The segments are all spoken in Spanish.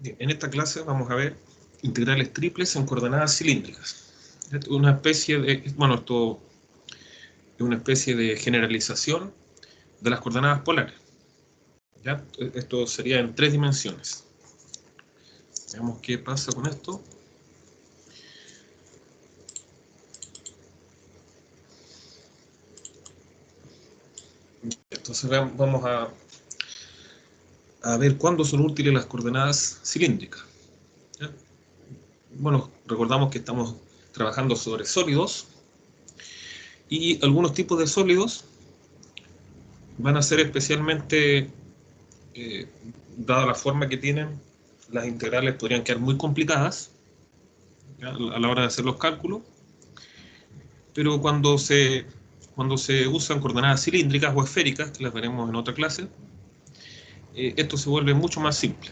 Bien, en esta clase vamos a ver integrales triples en coordenadas cilíndricas. Una especie de, bueno, esto es una especie de generalización de las coordenadas polares. ¿Ya? Esto sería en 3 dimensiones. Veamos qué pasa con esto. Entonces vamos a ver cuándo son útiles las coordenadas cilíndricas. ¿Ya? Bueno, recordamos que estamos trabajando sobre sólidos y algunos tipos de sólidos van a ser especialmente, dada la forma que tienen, las integrales podrían quedar muy complicadas, ¿ya?, a la hora de hacer los cálculos, pero cuando se usan coordenadas cilíndricas o esféricas, que las veremos en otra clase, esto se vuelve mucho más simple,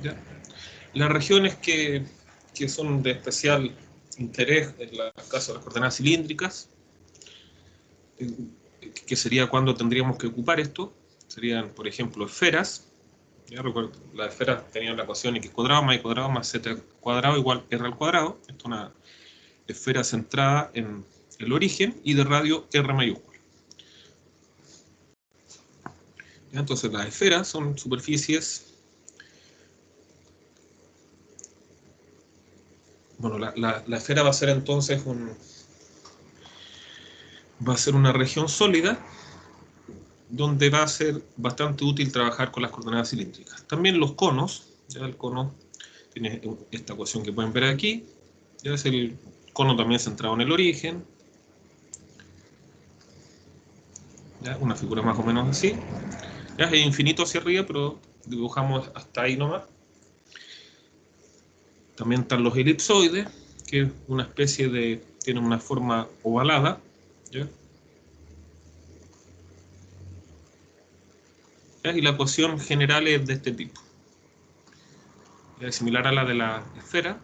¿ya? Las regiones que son de especial interés en el caso de las coordenadas cilíndricas, que sería cuando tendríamos que ocupar esto, serían, por ejemplo, esferas. Ya recuerdo, las esferas tenían la ecuación x cuadrado más y cuadrado más z cuadrado igual r al cuadrado. Esto es una esfera centrada en el origen y de radio r mayúscula. ¿Ya? Entonces las esferas son superficies. Bueno, la esfera va a ser entonces una región sólida donde va a ser bastante útil trabajar con las coordenadas cilíndricas. También los conos, ya el cono tiene esta ecuación que pueden ver aquí, ya es el cono también centrado en el origen, ¿ya? Una figura más o menos así, ya es infinito hacia arriba, pero dibujamos hasta ahí nomás. También están los elipsoides, que es una especie de, tiene una forma ovalada, ¿ya? Y la ecuación general es de este tipo. Es similar a la de la esfera,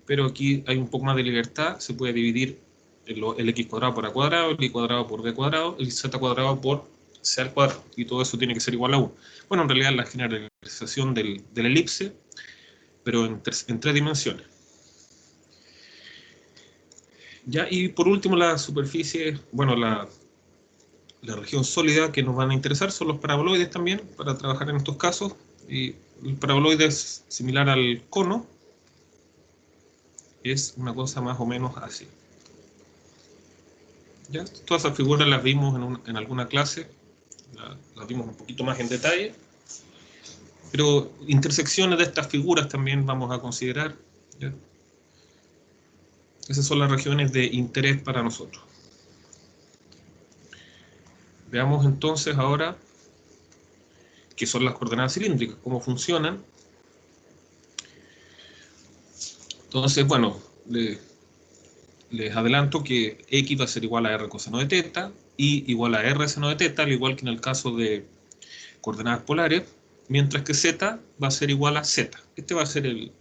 pero aquí hay un poco más de libertad. Se puede dividir el x cuadrado por a cuadrado, el y cuadrado por b cuadrado, el z cuadrado por c al cuadrado, y todo eso tiene que ser igual a 1. Bueno, en realidad la generalización del elipse, pero en 3 dimensiones. Ya, y por último la superficie, bueno, la región sólida que nos van a interesar son los paraboloides también, para trabajar en estos casos. Y el paraboloide es similar al cono, es una cosa más o menos así. ¿Ya? Todas esas figuras las vimos en alguna clase, las vimos un poquito más en detalle, pero intersecciones de estas figuras también vamos a considerar, ¿ya? Esas son las regiones de interés para nosotros. Veamos entonces ahora qué son las coordenadas cilíndricas, cómo funcionan. Entonces, bueno, les adelanto que x va a ser igual a r coseno de teta, y igual a r seno de teta, al igual que en el caso de coordenadas polares, mientras que z va a ser igual a z. Este va a ser el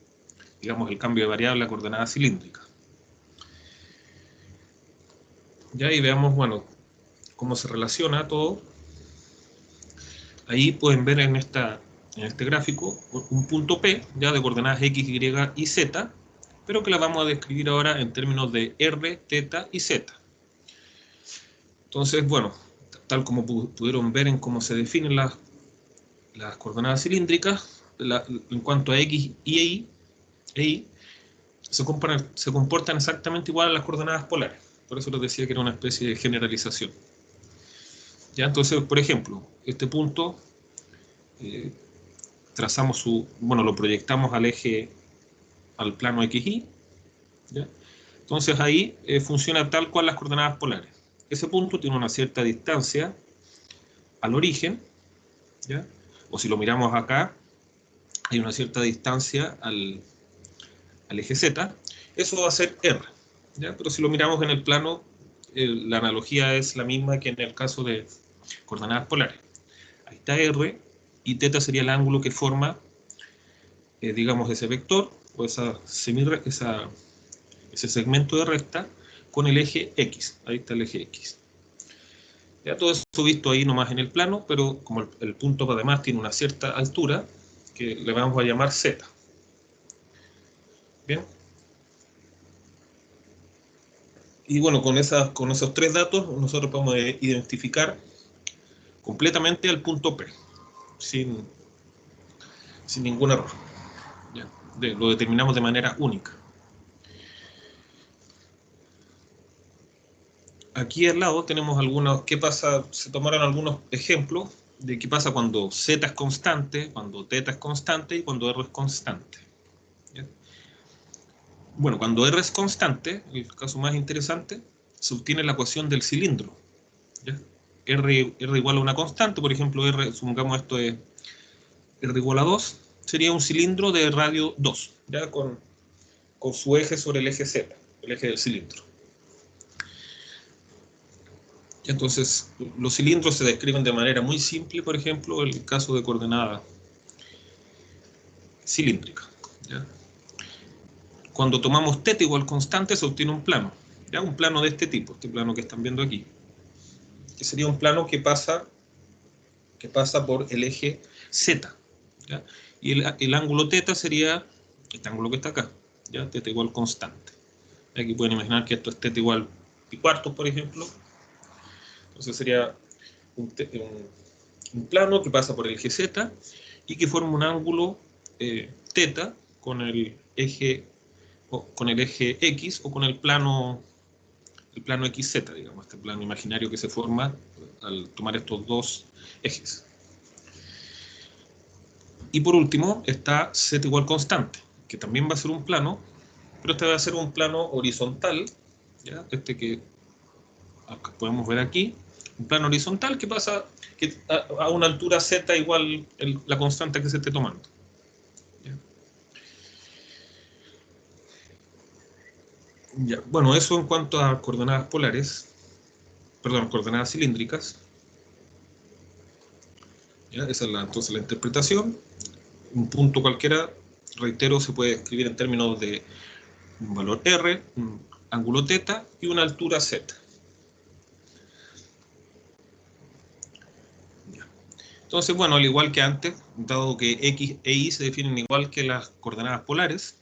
cambio de variable a coordenada cilíndrica. Ya, y veamos, bueno, cómo se relaciona todo. Ahí pueden ver en este gráfico un punto P, ya de coordenadas x, y y z, pero que la vamos a describir ahora en términos de r, teta y z. Entonces, bueno, tal como pudieron ver en cómo se definen las coordenadas cilíndricas, en cuanto a x y y se comportan exactamente igual a las coordenadas polares. Por eso les decía que era una especie de generalización. Ya, entonces, por ejemplo, este punto trazamos lo proyectamos al eje, al plano XY, ¿ya? Entonces ahí funciona tal cual las coordenadas polares. Ese punto tiene una cierta distancia al origen, ¿ya? O si lo miramos acá, hay una cierta distancia al eje Z. Eso va a ser R, ¿ya? Pero si lo miramos en el plano, la analogía es la misma que en el caso de coordenadas polares. Ahí está R, y θ sería el ángulo que forma, digamos, ese vector, o ese segmento de recta, con el eje X. Ahí está el eje X. Ya todo eso visto ahí nomás en el plano, pero como el punto además tiene una cierta altura, que le vamos a llamar Z. Bien. Y bueno, con esos tres datos nosotros podemos identificar completamente el punto P, sin ningún error. ¿Ya? Lo determinamos de manera única. Aquí al lado tenemos algunos, ¿qué pasa? Se tomaron algunos ejemplos de qué pasa cuando Z es constante, cuando θ es constante y cuando R es constante. ¿Ya? Bueno, cuando R es constante, el caso más interesante, se obtiene la ecuación del cilindro. ¿Ya? R igual a una constante, por ejemplo, supongamos esto es R igual a 2, sería un cilindro de radio 2, ¿ya? Con su eje sobre el eje Z, el eje del cilindro. Entonces, los cilindros se describen de manera muy simple, por ejemplo, en el caso de coordenada cilíndrica. ¿Ya? Cuando tomamos θ igual constante, se obtiene un plano. ¿Ya? Un plano de este tipo, este plano que están viendo aquí. Que sería un plano que pasa por el eje Z. ¿Ya? Y el ángulo θ sería este ángulo que está acá. ¿Ya? θ igual constante. Aquí pueden imaginar que esto es θ igual pi cuartos, por ejemplo. Entonces sería un plano que pasa por el eje Z y que forma un ángulo θ con el eje X o con el plano XZ, digamos, este plano imaginario que se forma al tomar estos dos ejes. Y por último está Z igual constante, que también va a ser un plano, pero este va a ser un plano horizontal, ¿ya? Este que podemos ver aquí, un plano horizontal que pasa a una altura Z igual la constante que se esté tomando. ¿Ya? Ya. Bueno, eso en cuanto a coordenadas polares, perdón, coordenadas cilíndricas. ¿Ya? Esa es entonces la interpretación. Un punto cualquiera, reitero, se puede escribir en términos de un valor R, un ángulo θ y una altura Z. Entonces, bueno, al igual que antes, dado que X e Y se definen igual que las coordenadas polares,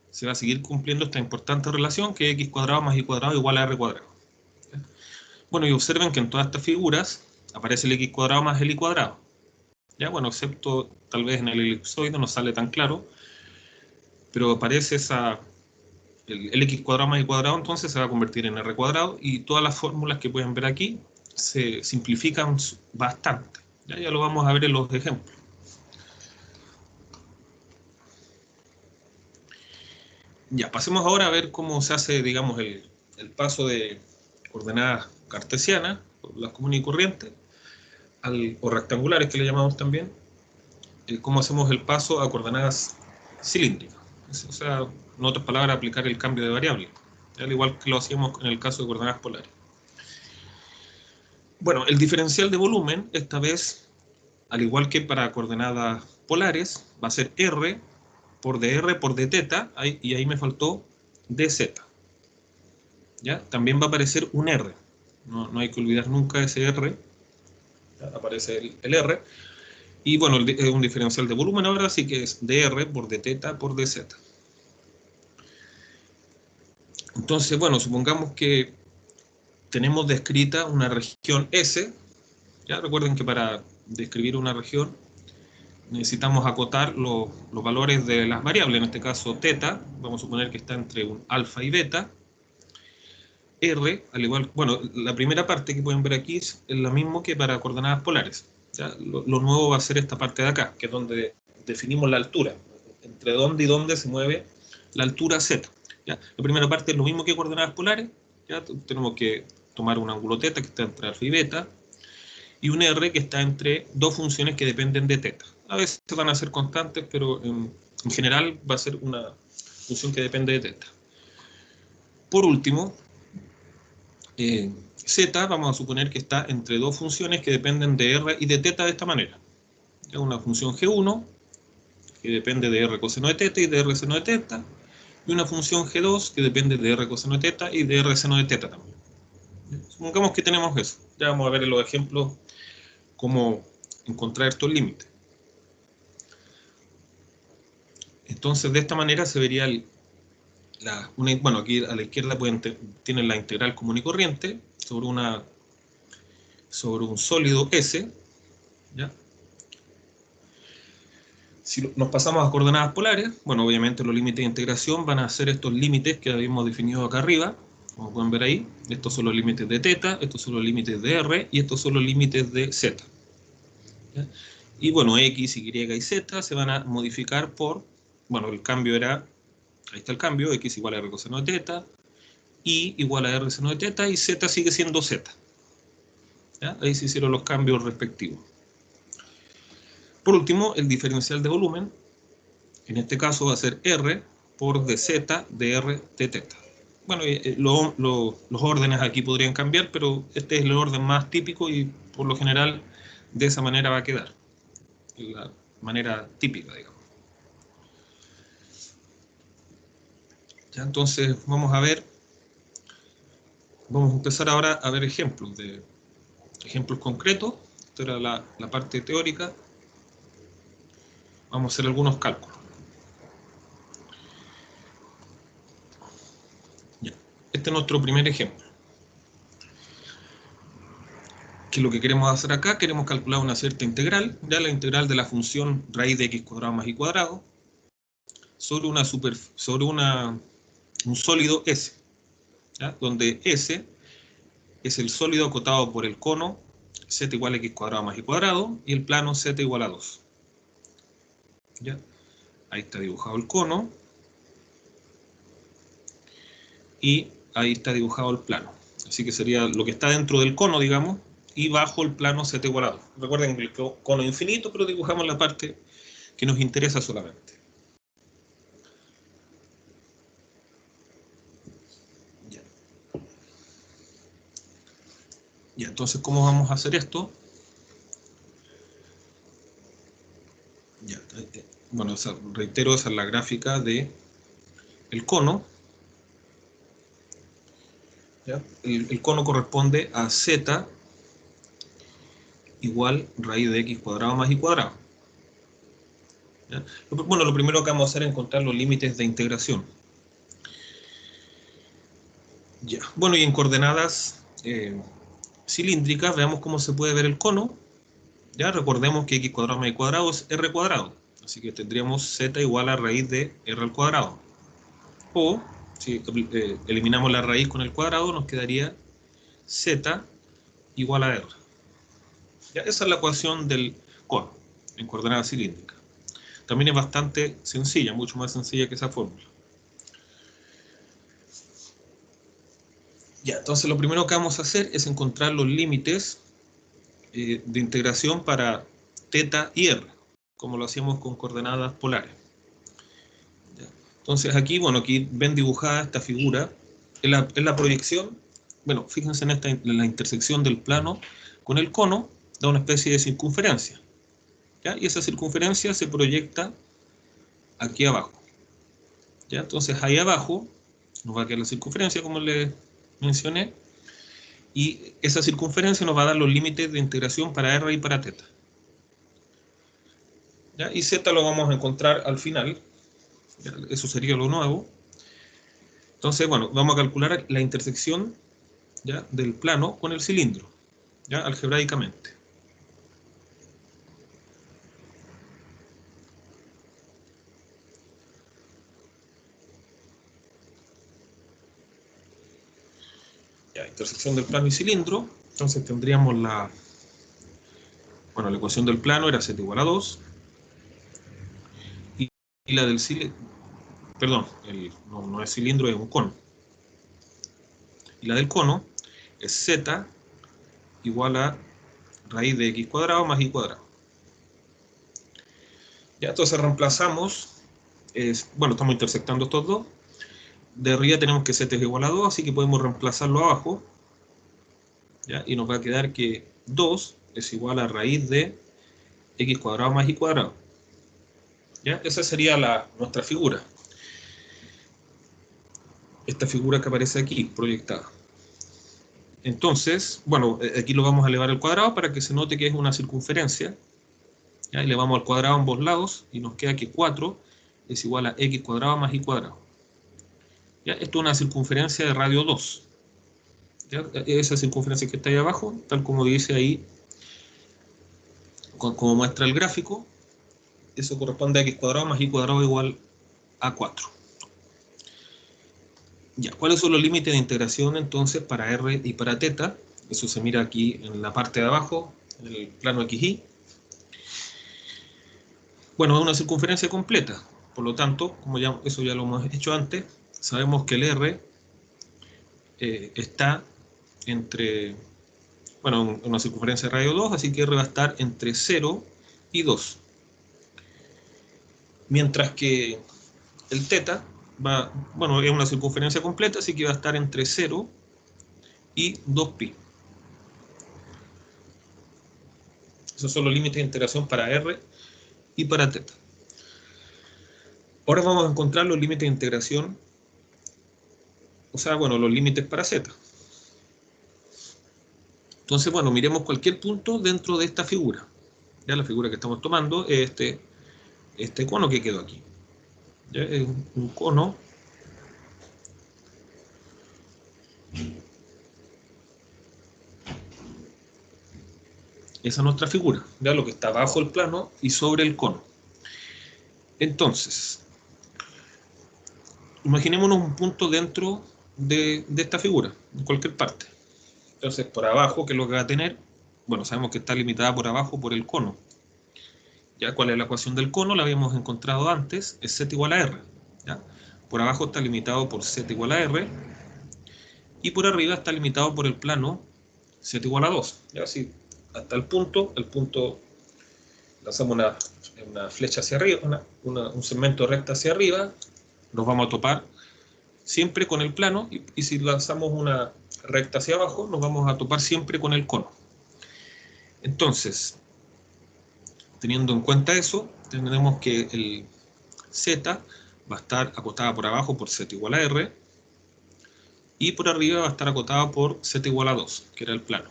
se va a seguir cumpliendo esta importante relación que X cuadrado más Y cuadrado igual a R cuadrado. ¿Ya? Bueno, y observen que en todas estas figuras aparece el X cuadrado más el Y cuadrado. ¿Ya? Bueno, excepto tal vez en el elipsoide no sale tan claro, pero aparece el X cuadrado más Y cuadrado, entonces se va a convertir en R cuadrado y todas las fórmulas que pueden ver aquí se simplifican bastante. Ya lo vamos a ver en los ejemplos. Ya, pasemos ahora a ver cómo se hace, digamos, el paso de coordenadas cartesianas, las comunes y corrientes, o rectangulares que le llamamos también, cómo hacemos el paso a coordenadas cilíndricas. O sea, en otras palabras, aplicar el cambio de variable, al igual que lo hacíamos en el caso de coordenadas polares. Bueno, el diferencial de volumen, esta vez, al igual que para coordenadas polares, va a ser R por dr por dθ, y ahí me faltó dz. ¿Ya? También va a aparecer un R. No hay que olvidar nunca ese R. ¿Ya? Aparece el R. Y bueno, es un diferencial de volumen ahora, así que es dr por dθ por dz. Entonces, bueno, supongamos que tenemos descrita una región S. ¿Ya? Recuerden que para describir una región necesitamos acotar los valores de las variables, en este caso θ, vamos a suponer que está entre un alfa y beta. R, al igual, bueno, la primera parte que pueden ver aquí es lo mismo que para coordenadas polares. ¿Ya? Lo nuevo va a ser esta parte de acá, que es donde definimos la altura, entre dónde y dónde se mueve la altura Z. ¿Ya? La primera parte es lo mismo que coordenadas polares. ¿Ya? Tenemos que tomar un ángulo θ que está entre alfa y beta, y un R que está entre dos funciones que dependen de θ. A veces van a ser constantes, pero en general va a ser una función que depende de θ. Por último, Z, vamos a suponer que está entre dos funciones que dependen de R y de θ de esta manera. Es una función G1, que depende de R coseno de θ y de R seno de θ, y una función G2, que depende de R coseno de θ y de R seno de θ también. Supongamos que tenemos eso. Ya vamos a ver en los ejemplos cómo encontrar estos límites. Entonces, de esta manera se vería bueno, aquí a la izquierda tienen la integral común y corriente sobre un sólido S, ¿ya? Si nos pasamos a coordenadas polares, bueno, obviamente los límites de integración van a ser estos límites que habíamos definido acá arriba, como pueden ver ahí. Estos son los límites de θ, estos son los límites de r, y estos son los límites de z. ¿Ya? Y bueno, x, y, y z se van a modificar por, bueno, el cambio era, ahí está el cambio, x igual a r coseno de θ, y igual a r seno de θ, y z sigue siendo z. ¿Ya? Ahí se hicieron los cambios respectivos. Por último, el diferencial de volumen, en este caso va a ser r por dz dr dθ. Bueno, los órdenes aquí podrían cambiar, pero este es el orden más típico y por lo general de esa manera va a quedar. La manera típica, digamos. Ya, entonces vamos a empezar ahora a ver ejemplos concretos. Esta era la parte teórica. Vamos a hacer algunos cálculos. Ya. Este es nuestro primer ejemplo. Que lo que queremos hacer acá, queremos calcular una cierta integral, ya la integral de la función raíz de x cuadrado más y cuadrado, sobre un sólido S, ¿ya? Donde S es el sólido acotado por el cono z igual a x cuadrado más y cuadrado y el plano z igual a 2. ¿Ya? Ahí está dibujado el cono y ahí está dibujado el plano. Así que sería lo que está dentro del cono, digamos, y bajo el plano z igual a 2. Recuerden que el cono es infinito, pero dibujamos la parte que nos interesa solamente. Ya, entonces, ¿cómo vamos a hacer esto? Ya, bueno, reitero, esa es la gráfica de el cono. ¿Ya? El cono corresponde a z igual raíz de x cuadrado más y cuadrado. ¿Ya? Bueno, lo primero que vamos a hacer es encontrar los límites de integración. Ya. Bueno, y en coordenadas cilíndricas, veamos cómo se puede ver el cono. Ya recordemos que x cuadrado más y cuadrado es r cuadrado. Así que tendríamos z igual a raíz de r al cuadrado. O, si eliminamos la raíz con el cuadrado, nos quedaría z igual a r. ¿Ya? Esa es la ecuación del cono en coordenadas cilíndricas. También es bastante sencilla, mucho más sencilla que esa fórmula. Ya, entonces lo primero que vamos a hacer es encontrar los límites de integración para θ y r, como lo hacíamos con coordenadas polares. ¿Ya? Entonces aquí, bueno, aquí ven dibujada esta figura, en la proyección, bueno, fíjense en la intersección del plano con el cono, da una especie de circunferencia. ¿Ya? Y esa circunferencia se proyecta aquí abajo. ¿Ya? Entonces ahí abajo nos va a quedar la circunferencia, como les mencioné, y esa circunferencia nos va a dar los límites de integración para r y para θ. ¿Ya? Y z lo vamos a encontrar al final. ¿Ya? Eso sería lo nuevo. Entonces, bueno, vamos a calcular la intersección, ¿ya?, del plano con el cilindro, ¿ya?, algebraicamente. Ya, intersección del plano y cilindro. Entonces tendríamos la ecuación del plano era z igual a 2. Y la del cilindro, perdón, no es cilindro, es un cono. Y la del cono es z igual a raíz de x cuadrado más y cuadrado. Ya, entonces reemplazamos, estamos intersectando estos dos. De arriba tenemos que z es igual a 2, así que podemos reemplazarlo abajo. ¿Ya? Y nos va a quedar que 2 es igual a raíz de x cuadrado más y cuadrado. ¿Ya? Esa sería nuestra figura. Esta figura que aparece aquí, proyectada. Entonces, bueno, aquí lo vamos a elevar al cuadrado para que se note que es una circunferencia. ¿Ya? Y elevamos al cuadrado a ambos lados y nos queda que 4 es igual a x cuadrado más y cuadrado. ¿Ya? Esto es una circunferencia de radio 2. ¿Ya? Esa circunferencia que está ahí abajo, tal como dice ahí, como muestra el gráfico, eso corresponde a x cuadrado más y cuadrado igual a 4. Ya, ¿cuáles son los límites de integración entonces para r y para θ? Eso se mira aquí en la parte de abajo, en el plano XY. Bueno, es una circunferencia completa, por lo tanto, como ya, eso ya lo hemos hecho antes, sabemos que el r está entre, bueno, una circunferencia de radio 2, así que r va a estar entre 0 y 2. Mientras que el θ va, bueno, es una circunferencia completa, así que va a estar entre 0 y 2pi. Esos son los límites de integración para r y para θ. Ahora vamos a encontrar los límites de integración, o sea, bueno, los límites para z. Entonces, bueno, miremos cualquier punto dentro de esta figura. Ya la figura que estamos tomando es este cono que quedó aquí. ¿Ya? Es un cono. Esa es nuestra figura, ¿ya? Lo que está bajo el plano y sobre el cono. Entonces, imaginémonos un punto dentro de esta figura, en cualquier parte. Entonces, por abajo, ¿qué es lo que va a tener? Bueno, sabemos que está limitada por abajo por el cono. ¿Ya? ¿Cuál es la ecuación del cono? La habíamos encontrado antes, es z igual a r. ¿Ya? Por abajo está limitado por z igual a r, y por arriba está limitado por el plano z igual a 2. ¿Ya? Así, hasta el punto lanzamos una flecha hacia arriba, un segmento recto hacia arriba, nos vamos a topar siempre con el plano, y si lanzamos una recta hacia abajo, nos vamos a topar siempre con el cono. Entonces, teniendo en cuenta eso, tenemos que el z va a estar acotada por abajo por z igual a r, y por arriba va a estar acotada por z igual a 2, que era el plano.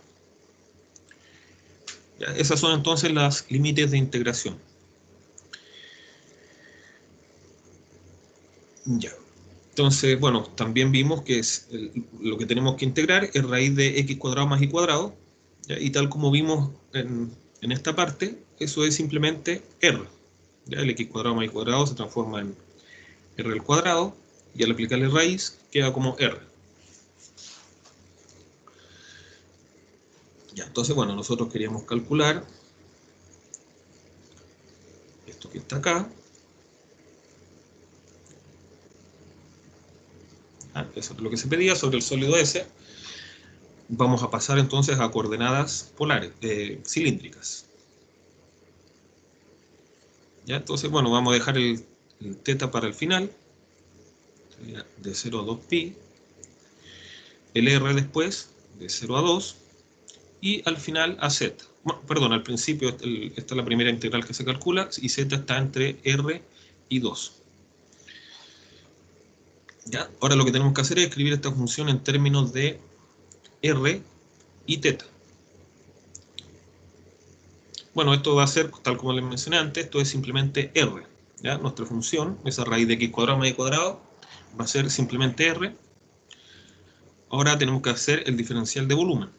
Ya, esas son entonces los límites de integración. Ya. Entonces, bueno, también vimos que lo que tenemos que integrar es raíz de x cuadrado más y cuadrado, ¿ya? Y tal como vimos en esta parte, eso es simplemente r. ¿Ya? El x cuadrado más y cuadrado se transforma en r al cuadrado, y al aplicarle raíz queda como r. Ya, entonces, bueno, nosotros queríamos calcular esto que está acá. Eso es lo que se pedía sobre el sólido S. Vamos a pasar entonces a coordenadas polares, cilíndricas. ¿Ya? Entonces, bueno, vamos a dejar el θ para el final, de 0 a 2pi, el r después, de 0 a 2, y al final a z. Bueno, perdón, al principio esta es la primera integral que se calcula, y z está entre r y 2. ¿Ya? Ahora lo que tenemos que hacer es escribir esta función en términos de r y θ. Bueno, esto va a ser, tal como les mencioné antes, esto es simplemente r. ¿Ya? Nuestra función, esa raíz de x cuadrado más y cuadrado, va a ser simplemente r. Ahora tenemos que hacer el diferencial de volumen.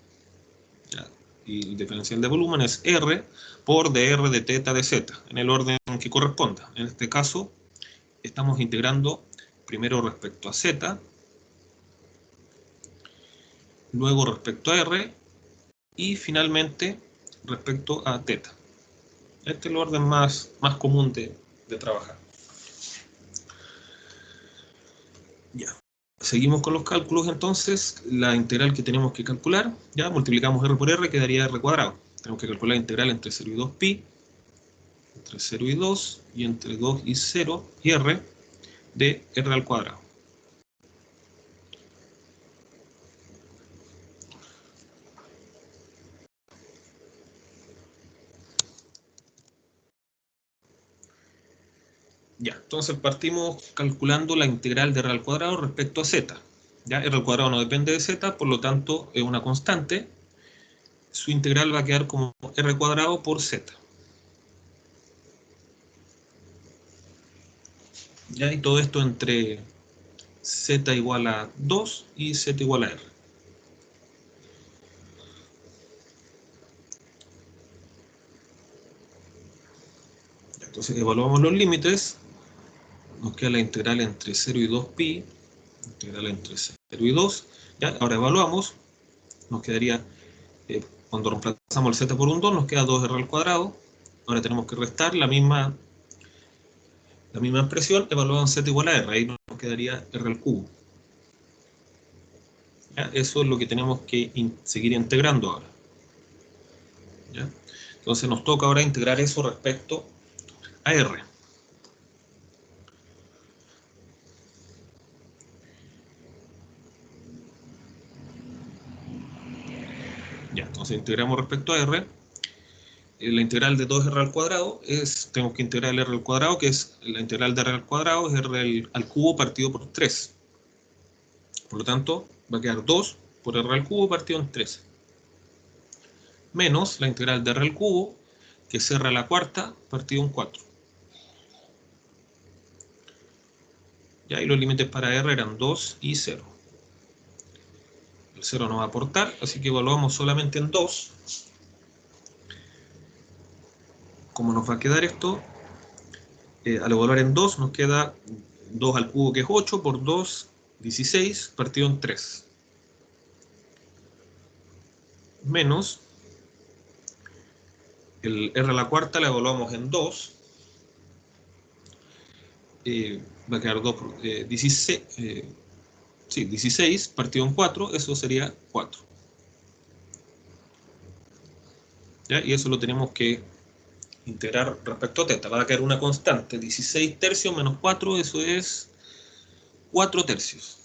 ¿Ya? Y el diferencial de volumen es r por dr de θ de z, en el orden que corresponda. En este caso, estamos integrando primero respecto a z, luego respecto a r, y finalmente respecto a θ. Este es el orden más común de trabajar. Ya. Seguimos con los cálculos entonces. La integral que tenemos que calcular, ya multiplicamos r por r, quedaría r cuadrado. Tenemos que calcular la integral entre 0 y 2pi, entre 0 y 2, y entre 2 y 0, y r de r al cuadrado. Ya, entonces partimos calculando la integral de r al cuadrado respecto a z. Ya, r al cuadrado no depende de z, por lo tanto es una constante. Su integral va a quedar como r cuadrado por z. ¿Ya? Y todo esto entre z igual a 2 y z igual a r. Entonces evaluamos los límites, nos queda la integral entre 0 y 2pi, integral entre 0 y 2, ¿ya? Ahora evaluamos, nos quedaría, cuando reemplazamos el z por un 2, nos queda 2r al cuadrado, ahora tenemos que restar la misma expresión, evaluado en z igual a r, ahí nos quedaría r al cubo. ¿Ya? Eso es lo que tenemos que seguir integrando ahora. ¿Ya? Entonces nos toca ahora integrar eso respecto a r. Ya, entonces integramos respecto a r. La integral de 2r al cuadrado tengo que integrar el r al cuadrado, que es la integral de r al cuadrado, es r al cubo partido por 3. Por lo tanto, va a quedar 2 por r al cubo partido en 3. Menos la integral de r al cubo, que es r a la cuarta partido en 4. ¿Ya? Y los límites para r eran 2 y 0. El 0 no va a aportar, así que evaluamos solamente en 2. ¿Cómo nos va a quedar esto? Al evaluar en 2 nos queda 2 al cubo, que es 8, por 2, 16, partido en 3. Menos el r a la cuarta la evaluamos en 2. Va a quedar 2 por 16, sí, 16 partido en 4, eso sería 4. ¿Ya? Y eso lo tenemos que integrar respecto a teta. Va a quedar una constante, 16 tercios menos 4, eso es 4 tercios.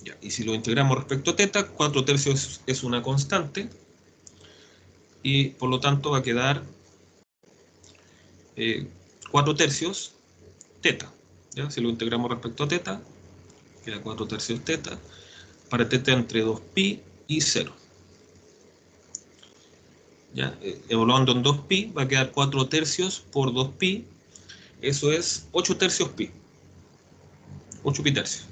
Ya, y si lo integramos respecto a teta, 4 tercios es una constante, y por lo tanto va a quedar 4 tercios teta. ¿Ya? Si lo integramos respecto a teta, queda 4 tercios teta, para teta entre 2pi y 0. ¿Ya? Evaluando en 2pi va a quedar 4 tercios por 2pi, eso es 8 tercios pi, 8 pi tercios.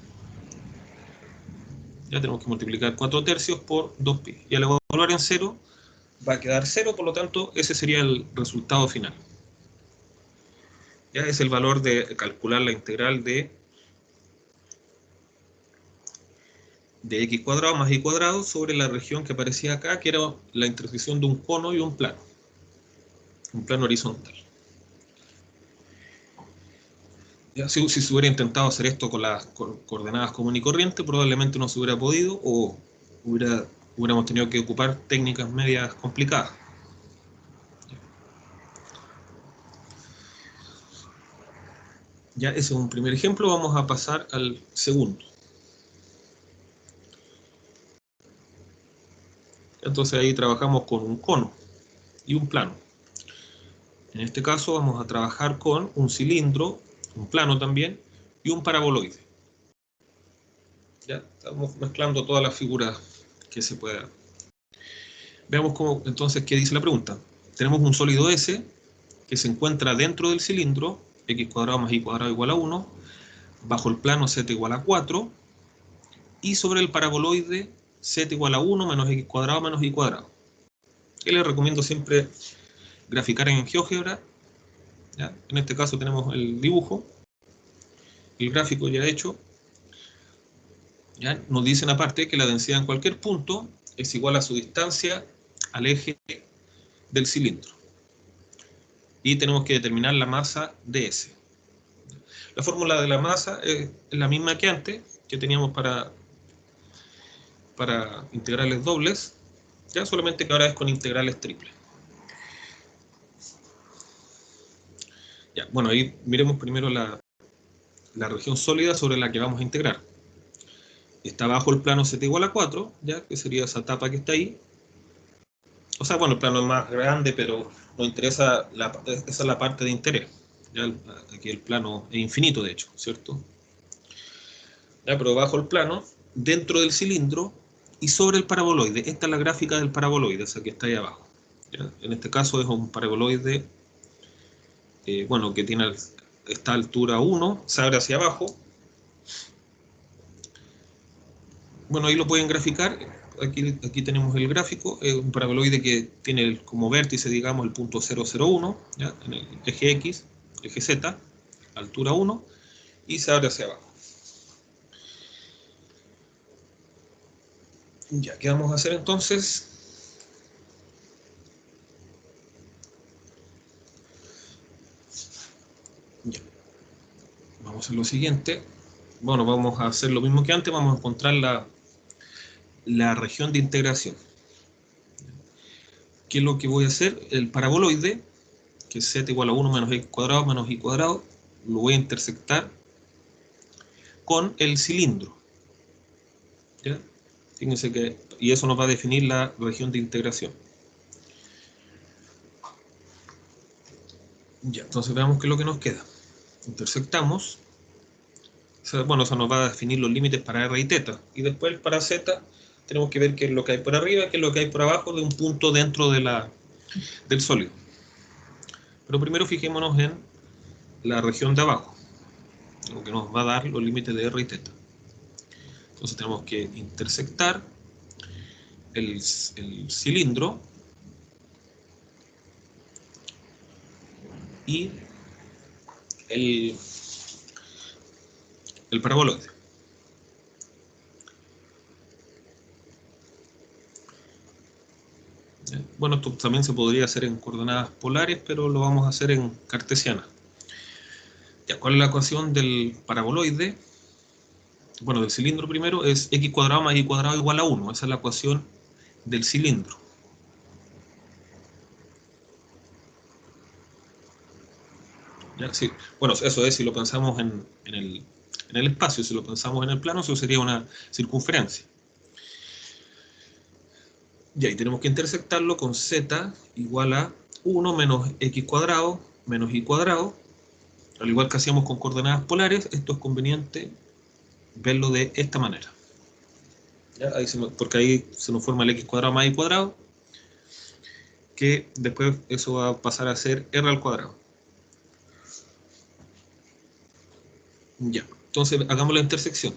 Ya tenemos que multiplicar 4 tercios por 2pi. Y al evaluar en 0 va a quedar 0, por lo tanto ese sería el resultado final. Ya es el valor de calcular la integral de x cuadrado más y cuadrado sobre la región que aparecía acá, que era la intersección de un cono y un plano horizontal. Ya, si se hubiera intentado hacer esto con las coordenadas común y corriente, probablemente no se hubiera podido, o hubiéramos tenido que ocupar técnicas medias complicadas. Ya, ese es un primer ejemplo. Vamos a pasar al segundo. Entonces ahí trabajamos con un cono y un plano. En este caso vamos a trabajar con un cilindro, un plano también, y un paraboloide. Ya estamos mezclando todas las figuras que se puedan. Veamos cómo, entonces, qué dice la pregunta. Tenemos un sólido S que se encuentra dentro del cilindro, x cuadrado más y cuadrado igual a 1, bajo el plano z igual a 4, y sobre el paraboloide z igual a 1 menos x cuadrado menos y cuadrado. Yo les recomiendo siempre graficar en GeoGebra. ¿Ya? En este caso tenemos el dibujo, el gráfico ya hecho. ¿Ya? Nos dicen aparte que la densidad en cualquier punto es igual a su distancia al eje del cilindro. Y tenemos que determinar la masa de S. La fórmula de la masa es la misma que antes, que teníamos para integrales dobles, ya solamente que ahora es con integrales triples. Ya, bueno, ahí miremos primero la región sólida sobre la que vamos a integrar. Está bajo el plano z igual a 4, ya que sería esa tapa que está ahí. O sea, bueno, el plano es más grande, pero nos interesa, esa es la parte de interés. Ya, aquí el plano es infinito, de hecho, ¿cierto? Ya, pero bajo el plano, dentro del cilindro, y sobre el paraboloide. Esta es la gráfica del paraboloide, esa que está ahí abajo. ¿Ya? En este caso es un paraboloide, bueno, que tiene esta altura 1, se abre hacia abajo. Bueno, ahí lo pueden graficar. Aquí tenemos el gráfico. Es un paraboloide que tiene como vértice, digamos, el punto 0,01, ¿ya? En el eje X, eje Z, altura 1, y se abre hacia abajo. Ya, ¿qué vamos a hacer entonces? Ya, vamos a hacer lo siguiente. Bueno, vamos a hacer lo mismo que antes, vamos a encontrar la región de integración. ¿Qué es lo que voy a hacer? El paraboloide, que es z igual a 1 menos x cuadrado menos y cuadrado, lo voy a intersectar con el cilindro. ¿Ya? Fíjense que, y eso nos va a definir la región de integración. Ya, entonces veamos qué es lo que nos queda. Intersectamos. Bueno, eso nos va a definir los límites para r y θ. Y después para z tenemos que ver qué es lo que hay por arriba, qué es lo que hay por abajo de un punto dentro de del sólido. Pero primero fijémonos en la región de abajo, lo que nos va a dar los límites de r y θ. Entonces tenemos que intersectar el cilindro y el paraboloide. Bueno, esto también se podría hacer en coordenadas polares, pero lo vamos a hacer en cartesiana. Ya, ¿cuál es la ecuación del paraboloide? Bueno, del cilindro primero es x cuadrado más y cuadrado igual a 1. Esa es la ecuación del cilindro. ¿Ya? Sí. Bueno, eso es si lo pensamos en el espacio. Si lo pensamos en el plano, eso sería una circunferencia. Y ahí tenemos que intersectarlo con z igual a 1 menos x cuadrado menos y cuadrado. Al igual que hacíamos con coordenadas polares, esto es conveniente verlo de esta manera. ¿Ya? Porque ahí se nos forma el x cuadrado más y cuadrado, que después eso va a pasar a ser r al cuadrado. Ya, entonces hagamos la intersección.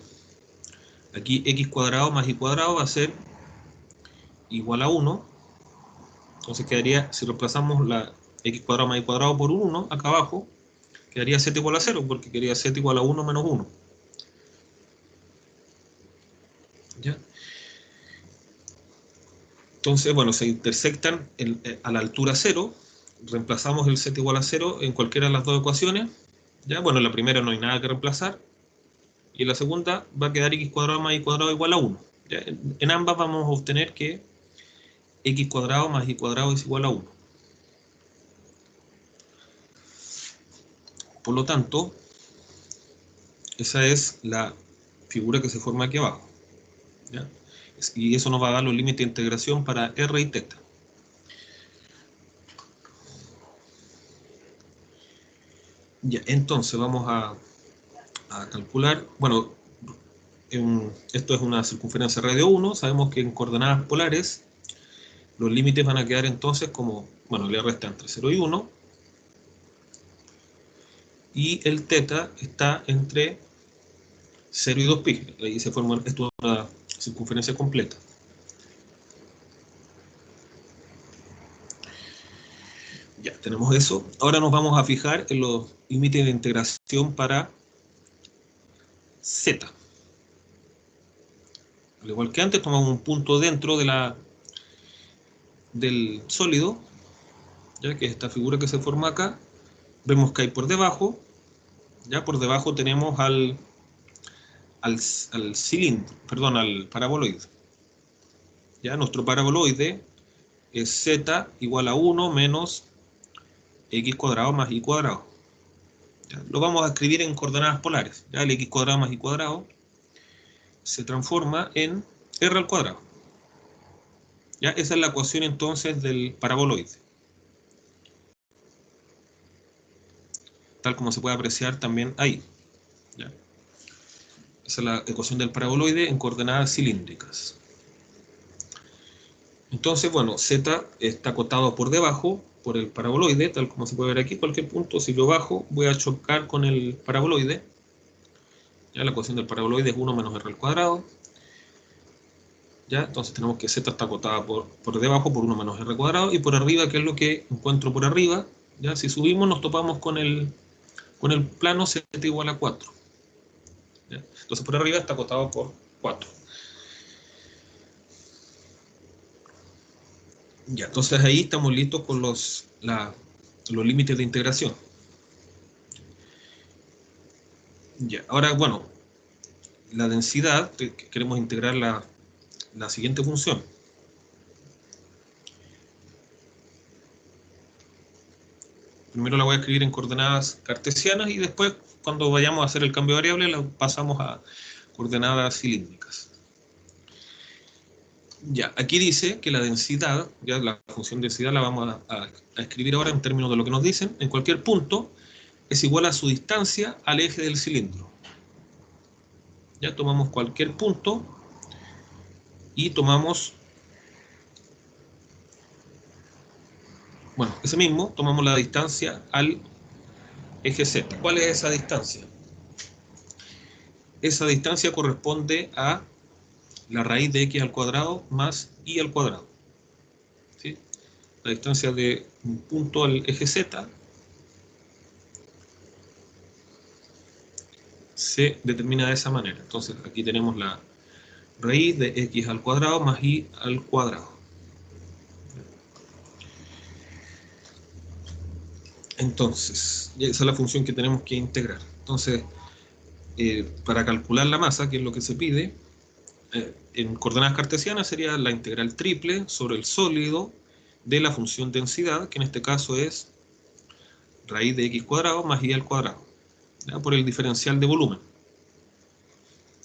Aquí x cuadrado más y cuadrado va a ser igual a 1. Entonces quedaría, si reemplazamos la x cuadrado más y cuadrado por 1 acá abajo, quedaría z igual a 0, porque quedaría z igual a 1 menos 1. ¿Ya? Entonces, bueno, se intersectan a la altura 0, reemplazamos el z igual a 0 en cualquiera de las dos ecuaciones. ¿Ya? Bueno, en la primera no hay nada que reemplazar, y en la segunda va a quedar x cuadrado más y cuadrado igual a 1. ¿Ya? En ambas vamos a obtener que x cuadrado más y cuadrado es igual a 1. Por lo tanto, esa es la figura que se forma aquí abajo. ¿Ya? Y eso nos va a dar los límites de integración para r y θ. Ya, entonces vamos a calcular, bueno, esto es una circunferencia radio 1, sabemos que en coordenadas polares los límites van a quedar entonces como, bueno, el r está entre 0 y 1, y el θ está entre 0 y 2π. Ahí se forma, esto es una circunferencia completa. Ya, tenemos eso. Ahora nos vamos a fijar en los límites de integración para z. Al igual que antes, tomamos un punto dentro del sólido, ya que es esta figura que se forma acá. Vemos que hay por debajo, ya por debajo tenemos al cilindro, perdón, al paraboloide. Ya nuestro paraboloide es z igual a 1 menos x cuadrado más y cuadrado. ¿Ya? Lo vamos a escribir en coordenadas polares. ¿Ya? El x cuadrado más y cuadrado se transforma en r al cuadrado. ¿Ya? Esa es la ecuación entonces del paraboloide, tal como se puede apreciar también ahí. ¿Ya? Esa es la ecuación del paraboloide en coordenadas cilíndricas. Entonces, bueno, Z está acotado por debajo por el paraboloide, tal como se puede ver aquí. Cualquier punto, si lo bajo, voy a chocar con el paraboloide. Ya la ecuación del paraboloide es 1 menos r al cuadrado. ¿Ya? Entonces tenemos que Z está acotada por debajo por 1 menos r cuadrado, y por arriba, ¿qué es lo que encuentro por arriba? ¿Ya? Si subimos nos topamos con el plano Z igual a 4. ¿Ya? Entonces por arriba está acotado por 4. Ya, entonces ahí estamos listos con los límites de integración. Ya, ahora, bueno, la densidad, queremos integrar la siguiente función. Primero la voy a escribir en coordenadas cartesianas y después, cuando vayamos a hacer el cambio de variable, la pasamos a coordenadas cilíndricas. Ya, aquí dice que la densidad, ya la función densidad la vamos a escribir ahora en términos de lo que nos dicen, en cualquier punto es igual a su distancia al eje del cilindro. Ya tomamos cualquier punto y tomamos, bueno, ese mismo, tomamos la distancia al eje Z. ¿Cuál es esa distancia? Esa distancia corresponde a la raíz de x al cuadrado más y al cuadrado. ¿Sí? La distancia de un punto al eje Z se determina de esa manera. Entonces aquí tenemos la raíz de x al cuadrado más y al cuadrado. Entonces, esa es la función que tenemos que integrar. Entonces, para calcular la masa, que es lo que se pide, en coordenadas cartesianas sería la integral triple sobre el sólido de la función densidad, que en este caso es raíz de x cuadrado más y al cuadrado, ¿ya? Por el diferencial de volumen.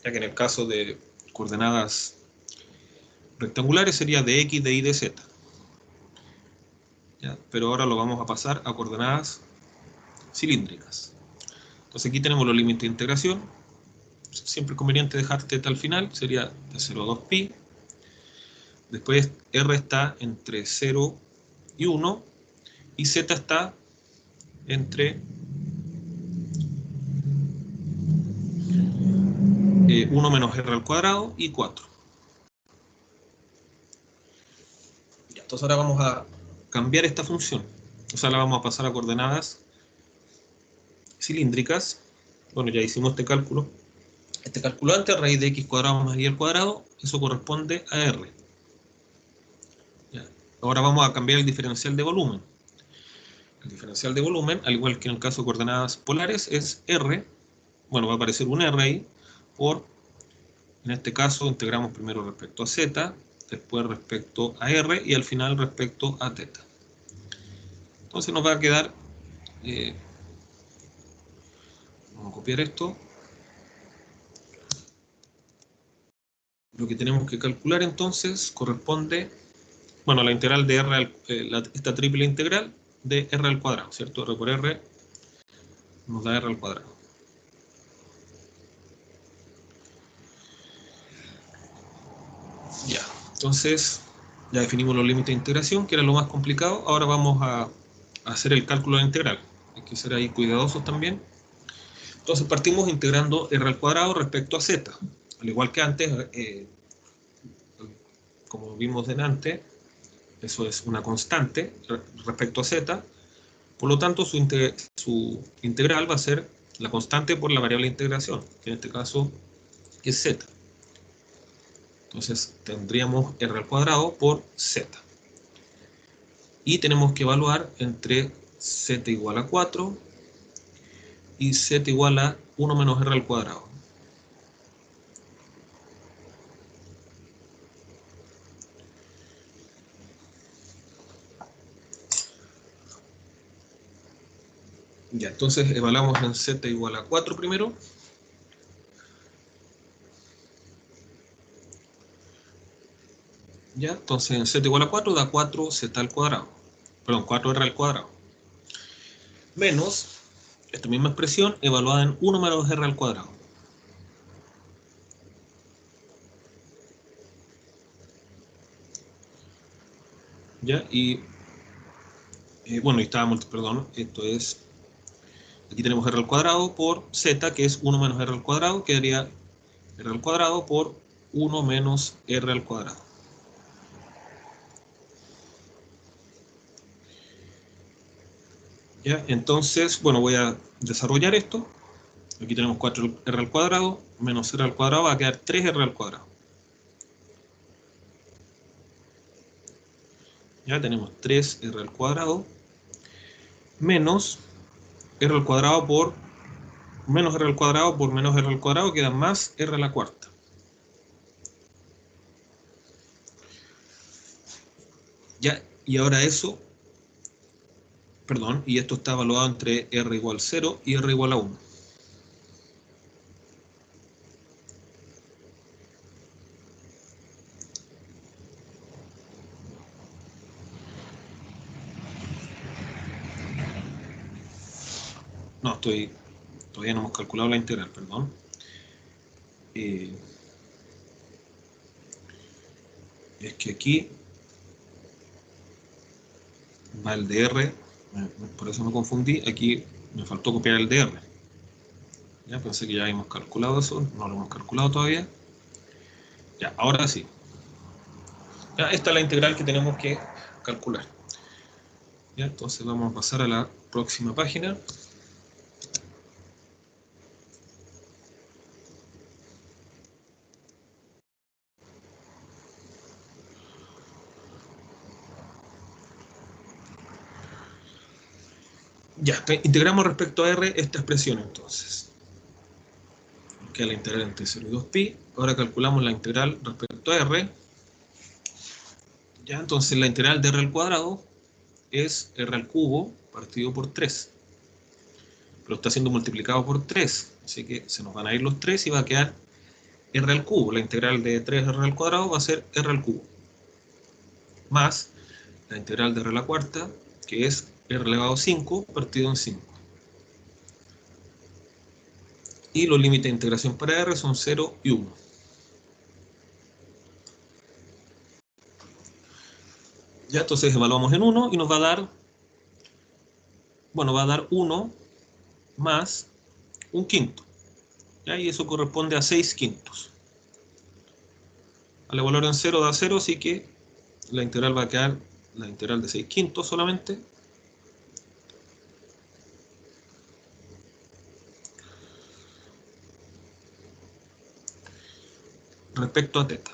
Ya que en el caso de coordenadas rectangulares sería de x de y de z. ¿Ya? Pero ahora lo vamos a pasar a coordenadas cilíndricas. Entonces aquí tenemos los límites de integración. Siempre es conveniente dejar θ al final, sería de 0 a 2pi. Después r está entre 0 y 1, y z está entre 1 menos r al cuadrado y 4. Ya, entonces ahora vamos a cambiar esta función. O sea, la vamos a pasar a coordenadas cilíndricas. Bueno, ya hicimos este cálculo. Este cálculo antes, raíz de x cuadrado más y al cuadrado, eso corresponde a r. Ya. Ahora vamos a cambiar el diferencial de volumen. El diferencial de volumen, al igual que en el caso de coordenadas polares, es r. Bueno, va a aparecer un r ahí, por, en este caso, integramos primero respecto a z, después respecto a r, y al final respecto a θ. Entonces nos va a quedar, vamos a copiar esto, lo que tenemos que calcular entonces corresponde, bueno, la integral de r, esta triple integral de r al cuadrado, ¿cierto? R por r nos da r al cuadrado. Ya, entonces ya definimos los límites de integración, que era lo más complicado. Ahora vamos a hacer el cálculo de integral. Hay que ser ahí cuidadosos también. Entonces partimos integrando r al cuadrado respecto a z. Al igual que antes, como vimos delante, eso es una constante respecto a z. Por lo tanto, su integral va a ser la constante por la variable de integración, que en este caso es z. Entonces tendríamos r al cuadrado por z. Y tenemos que evaluar entre z igual a 4 y z igual a 1 menos r al cuadrado. Ya, entonces evaluamos en z igual a 4 primero. Ya, entonces en z igual a 4 da 4z al cuadrado. Perdón, 4r al cuadrado. Menos esta misma expresión evaluada en 1 menos r al cuadrado. ¿ya? Y bueno, y estaba, perdón, esto es, aquí tenemos r al cuadrado por z, que es 1 menos r al cuadrado, quedaría r al cuadrado por 1 menos r al cuadrado. ¿Ya? Entonces, bueno, voy a desarrollar esto. Aquí tenemos 4r al cuadrado menos r al cuadrado, va a quedar 3r al cuadrado. Ya tenemos 3r al cuadrado menos r al cuadrado por menos r al cuadrado por menos r al cuadrado, queda más r a la cuarta. Ya, y ahora eso, perdón, y esto está evaluado entre r igual 0 y r igual a 1. No, todavía no hemos calculado la integral, perdón. Es que aquí va el dr, por eso me confundí, aquí me faltó copiar el dr. Ya pensé que ya habíamos calculado eso, no lo hemos calculado todavía. Ya, ahora sí. Ya, esta es la integral que tenemos que calcular. Ya, entonces vamos a pasar a la próxima página. Ya, integramos respecto a r esta expresión entonces. Que es la integral entre 0 y 2pi. Ahora calculamos la integral respecto a r. Ya, entonces la integral de r al cuadrado es r al cubo partido por 3. Pero está siendo multiplicado por 3. Así que se nos van a ir los 3 y va a quedar r al cubo. La integral de 3r al cuadrado va a ser r al cubo. Más la integral de r a la cuarta, que es r elevado a 5 partido en 5. Y los límites de integración para r son 0 y 1. Ya, entonces evaluamos en 1 y nos va a dar, bueno, va a dar 1 más un quinto. ¿Ya? Y eso corresponde a 6 quintos. Al evaluar en 0 da 0, así que la integral va a quedar la integral de 6 quintos solamente. Respecto a teta.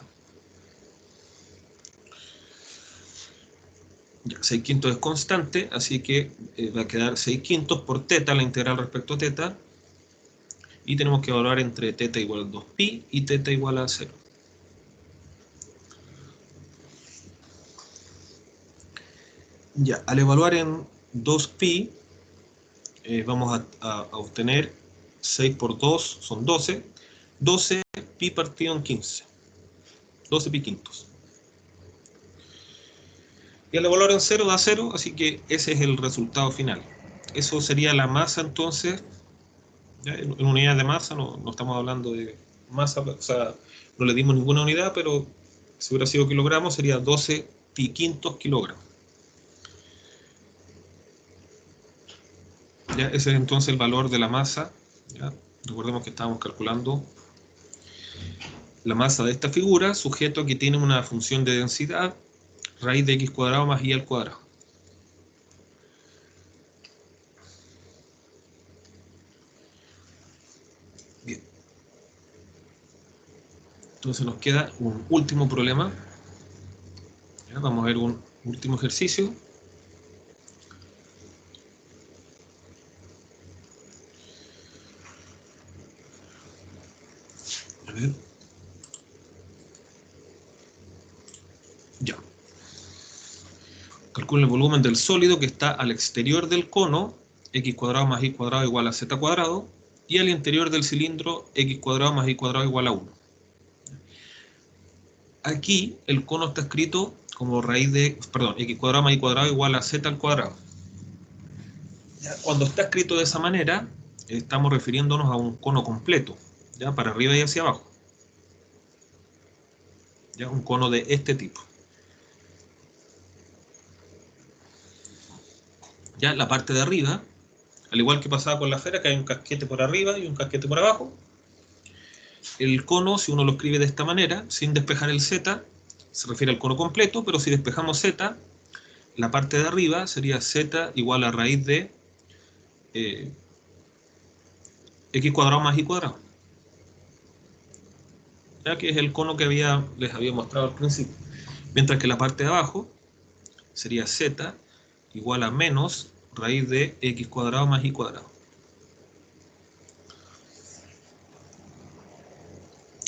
Ya, 6 quintos es constante, así que va a quedar 6 quintos por teta, la integral respecto a teta. Y tenemos que evaluar entre teta igual a 2pi y teta igual a 0. Ya, al evaluar en 2pi, vamos a obtener 6 por 2 son 12. 12 pi partido en 15. 12 pi quintos. Y al evaluar en 0 da 0, así que ese es el resultado final. Eso sería la masa entonces. ¿Ya? En unidades de masa, no estamos hablando de masa, o sea, no le dimos ninguna unidad, pero si hubiera sido kilogramos sería 12 pi quintos kilogramos. ¿Ya? Ese es entonces el valor de la masa. ¿Ya? Recordemos que estábamos calculando la masa de esta figura, sujeto a que tiene una función de densidad, raíz de x cuadrado más y al cuadrado. Bien. Entonces nos queda un último problema. ¿Ya? Vamos a ver un último ejercicio. A ver. Ya. Calcula el volumen del sólido que está al exterior del cono, x cuadrado más y cuadrado igual a z cuadrado, y al interior del cilindro, x cuadrado más y cuadrado igual a 1. Aquí el cono está escrito como raíz de, perdón, x cuadrado más y cuadrado igual a z al cuadrado. Cuando está escrito de esa manera, estamos refiriéndonos a un cono completo, ¿ya? Para arriba y hacia abajo. ¿Ya? Un cono de este tipo. Ya la parte de arriba, al igual que pasaba con la esfera, que hay un casquete por arriba y un casquete por abajo. El cono, si uno lo escribe de esta manera, sin despejar el z, se refiere al cono completo, pero si despejamos z, la parte de arriba sería z igual a raíz de x cuadrado más y cuadrado. Ya que es el cono que les había mostrado al principio. Mientras que la parte de abajo sería z igual a menos raíz de x cuadrado más y cuadrado.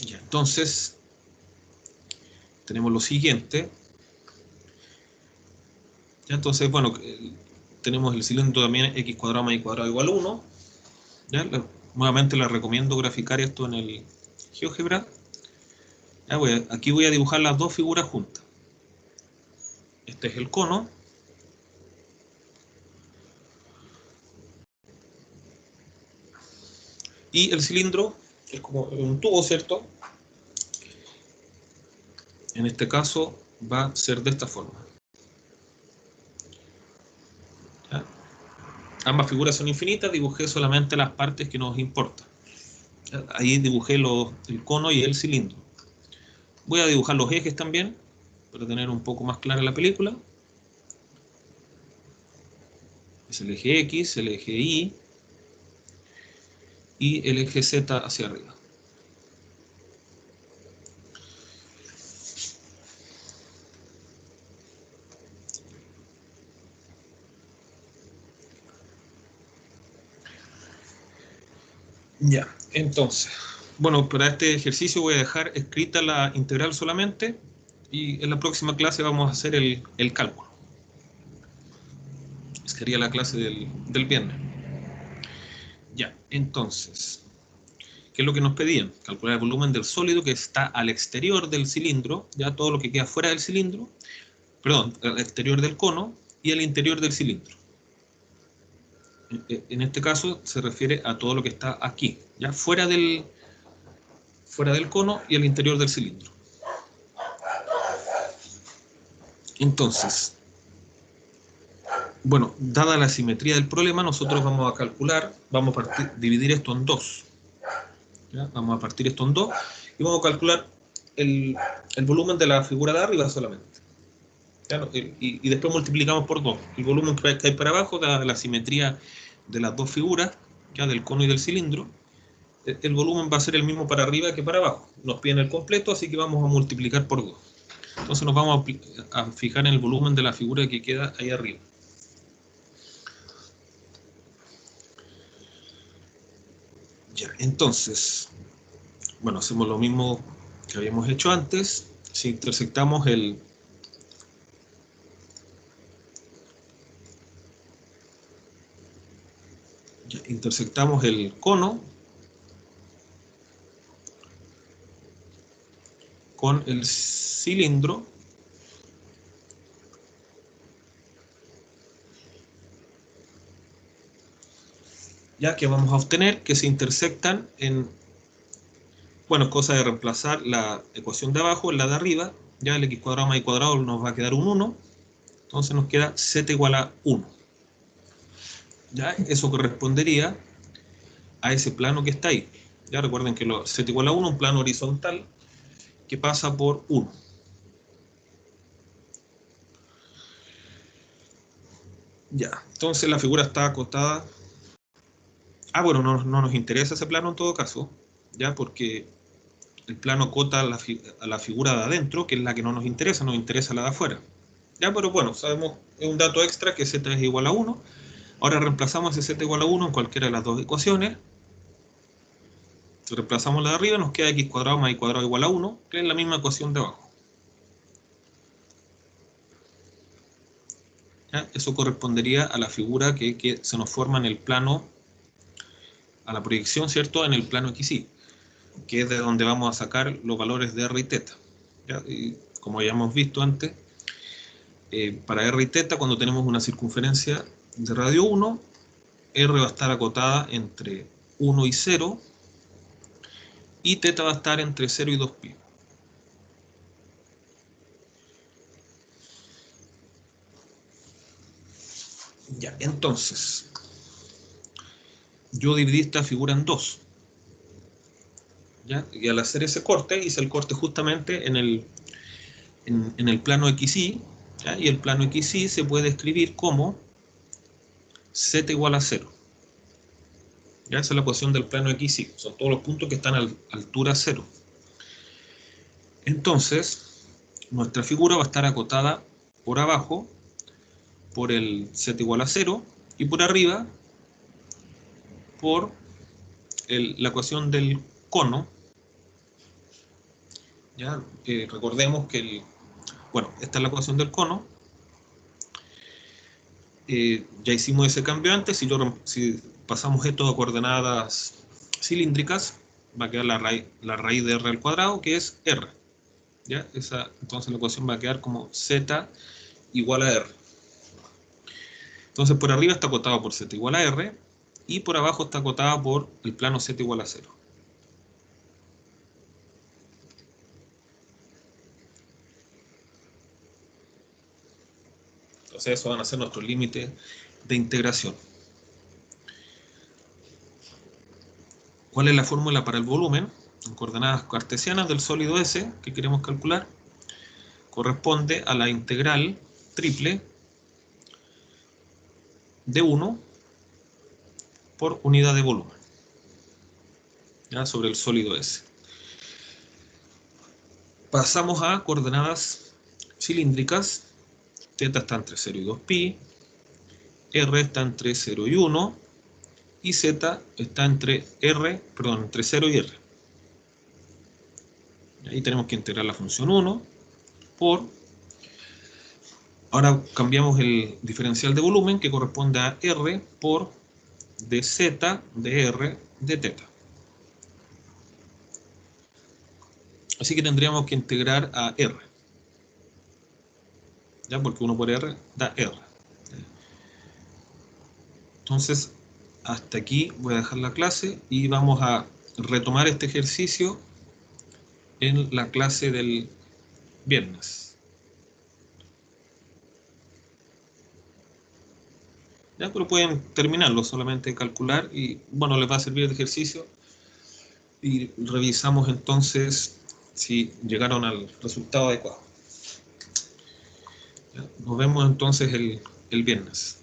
Ya, entonces, tenemos lo siguiente. Ya, entonces, bueno, tenemos el cilindro también x cuadrado más y cuadrado igual a 1. ¿Ya? Nuevamente les recomiendo graficar esto en el GeoGebra. Ya, aquí voy a dibujar las dos figuras juntas. Este es el cono. Y el cilindro es como un tubo, ¿cierto? En este caso va a ser de esta forma. ¿Ya? Ambas figuras son infinitas, dibujé solamente las partes que nos importan. ¿Ya? Ahí dibujé el cono y el cilindro. Voy a dibujar los ejes también, para tener un poco más clara la película. Es el eje X, el eje Y y el eje Z hacia arriba. Ya, entonces, bueno, para este ejercicio voy a dejar escrita la integral solamente y en la próxima clase vamos a hacer el cálculo. Sería la clase del viernes. Ya, entonces, ¿qué es lo que nos pedían? Calcular el volumen del sólido que está al exterior del cilindro, ya todo lo que queda fuera del cilindro, perdón, al exterior del cono y al interior del cilindro. En este caso se refiere a todo lo que está aquí, ya fuera del cono y al interior del cilindro. Entonces, bueno, dada la simetría del problema, nosotros vamos a calcular, vamos a dividir esto en dos. ¿Ya? Vamos a partir esto en dos y vamos a calcular el volumen de la figura de arriba solamente. ¿Ya? Y después multiplicamos por 2. El volumen que hay para abajo, dada la simetría de las dos figuras, ya del cono y del cilindro, el volumen va a ser el mismo para arriba que para abajo. Nos piden el completo, así que vamos a multiplicar por 2. Entonces nos vamos a fijar en el volumen de la figura que queda ahí arriba. Ya, entonces, bueno, hacemos lo mismo que habíamos hecho antes. Si intersectamos el cono con el cilindro, ya que vamos a obtener que se intersectan en, bueno, cosa de reemplazar la ecuación de abajo en la de arriba, ya el x cuadrado más y cuadrado nos va a quedar un 1, entonces nos queda z igual a 1. Ya, eso correspondería a ese plano que está ahí. Ya recuerden que z igual a 1, un plano horizontal que pasa por 1. Ya, entonces la figura está acotada. Bueno, no nos interesa ese plano en todo caso, ya, porque el plano acota a la figura de adentro, que es la que no nos interesa la de afuera. Ya, pero bueno, sabemos, es un dato extra que z es igual a 1. Ahora reemplazamos ese z igual a 1 en cualquiera de las dos ecuaciones. Si reemplazamos la de arriba, nos queda x cuadrado más y cuadrado igual a 1, que es la misma ecuación de abajo. ¿Ya? Eso correspondería a la figura que se nos forma en el plano, a la proyección, ¿cierto?, en el plano XY, que es de donde vamos a sacar los valores de r y θ. ¿Ya? Y como ya hemos visto antes, para r y θ, cuando tenemos una circunferencia de radio 1, r va a estar acotada entre 1 y 0, y θ va a estar entre 0 y 2π. Ya, entonces, yo dividí esta figura en dos. ¿Ya? Y al hacer ese corte, hice el corte justamente en el plano XY, ¿ya? Y el plano XY se puede escribir como z igual a 0. ¿Ya? Esa es la posición del plano XY. Son todos los puntos que están a altura 0. Entonces, nuestra figura va a estar acotada por abajo por el z igual a 0 y por arriba por la ecuación del cono. ¿Ya? Recordemos que bueno, esta es la ecuación del cono. Ya hicimos ese cambio antes. Si pasamos esto a coordenadas cilíndricas, va a quedar la raíz de r al cuadrado, que es r. ¿Ya? Entonces la ecuación va a quedar como z igual a r. Entonces por arriba está acotado por z igual a r y por abajo está acotado por el plano z igual a 0. Entonces esos van a ser nuestros límites de integración. ¿Cuál es la fórmula para el volumen? En coordenadas cartesianas del sólido S que queremos calcular, corresponde a la integral triple de 1 por unidad de volumen, ¿ya? Sobre el sólido S. Pasamos a coordenadas cilíndricas. Θ está entre 0 y 2pi, R está entre 0 y 1, y Z está entre 0 y R. Ahí tenemos que integrar la función 1 por... Ahora cambiamos el diferencial de volumen, que corresponde a R por dz de R de θ. Así que tendríamos que integrar a R, ¿ya? Porque 1 por R da R. Entonces, hasta aquí voy a dejar la clase y vamos a retomar este ejercicio en la clase del viernes. Ya, pero pueden terminarlo, solamente calcular y bueno, les va a servir de ejercicio y revisamos entonces si llegaron al resultado adecuado. Ya, nos vemos entonces el viernes.